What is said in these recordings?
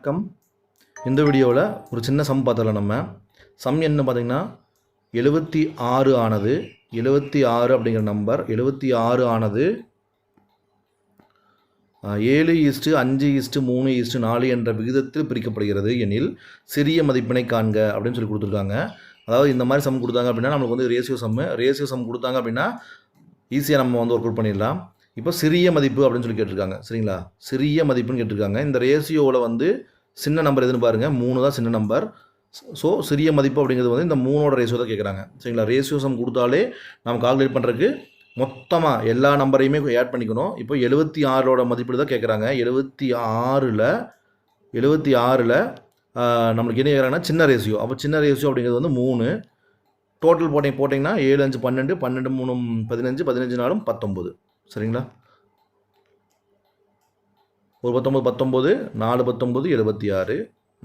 வணக்கம். இந்த வீடியோவில் ஒரு சின்ன சம் பார்த்தலாம். நம்ம சம் என்ன பார்த்தீங்கன்னா 76 ஆனது 76 அப்படிங்கிற நம்பர் 76 ஆனது 7:5:3:4 என்ற விகிதத்தில் பிரிக்கப்படுகிறது எனில் சிறிய மதிப்பினை காண்க அப்படின்னு சொல்லி கொடுத்துருக்காங்க. அதாவது இந்த மாதிரி சம் கொடுத்தாங்க அப்படின்னா நம்மளுக்கு வந்து ரேஷியோ சம் கொடுத்தாங்க அப்படின்னா ஈஸியாக நம்ம வந்து ஒர்க் அவுட் பண்ணிடலாம். இப்போ சிறிய மதிப்பு அப்படின்னு சொல்லி கேட்டிருக்காங்க. சரிங்களா, சிறிய மதிப்புன்னு கேட்டிருக்காங்க. இந்த ரேஷியோவில் வந்து சின்ன நம்பர் எதுன்னு பாருங்கள், 3 தான் சின்ன நம்பர். ஸோ சிறிய மதிப்பு அப்படிங்கிறது வந்து இந்த 3ஓட ரேஷியோ தான் கேட்குறாங்க. சரிங்களா, ரேஷியோ சம் கொடுத்தாலே நம்ம கால்குலேட் பண்ணுறதுக்கு மொத்தமாக எல்லா நம்பரையுமே ஆட் பண்ணிக்கணும். இப்போ 76ஓட மதிப்பீடு தான் கேட்குறாங்க. 76ல் நம்மளுக்கு என்ன கேட்குறாங்கன்னா சின்ன ரேஷியோ. அப்போ சின்ன ரேஷியோ அப்படிங்கிறது வந்து 3. டோட்டல் போட்டிங்கன்னா 7 5 12 12 3 15 15 4 19. சரிங்களா, ஒரு 19 19 4 19 76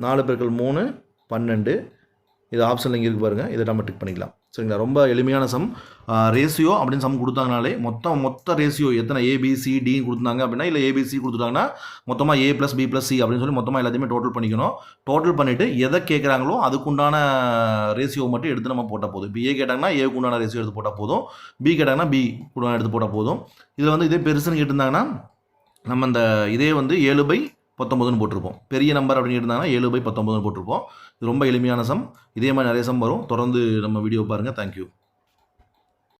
4 பெருக்கல் 3 12. இது ஆப்ஷனில் இங்கே இருக்கு பாருங்கள், இதை நம்ம டிக் பண்ணிக்கலாம். சரிங்களா, ரொம்ப எளிமையான சம். ரேஷியோ அப்படின்னு சம் கொடுத்தாங்கனாலே மொத்த ரேஷியோ எத்தனை ABCD கொடுத்தாங்க அப்படின்னா, இல்லை ABC கொடுத்துட்டாங்கன்னா மொத்தமாக A+B+C அப்படின்னு சொல்லி மொத்தமாக எல்லாத்தையுமே டோட்டல் பண்ணிக்கணும். டோட்டல் பண்ணிவிட்டு எதை கேட்குறாங்களோ அதுக்குண்டான ரேஷியோ மட்டும் எடுத்து நம்ம போட்டால் போதும். இப்போ A கேட்டாங்கன்னா Aக்கு உண்டான ரேஷியோ எடுத்து போட்டால் போதும், B கேட்டாங்கன்னா B உண்டான எடுத்து போட்டால் போதும். இதில் வந்து இதே பெருசுன்னு கேட்டிருந்தாங்கன்னா நம்ம இந்த இதே வந்து 7/19 போட்டிருப்போம். பெரிய நம்பர் அப்படின்னு இருந்தாங்கன்னா 7/19 போட்டிருப்போம். இது ரொம்ப எளிமையான சம். இதே மாதிரி நிறைய சம் வரும். தொடர்ந்து நம்ம வீடியோ பாருங்கள். தேங்க்யூ.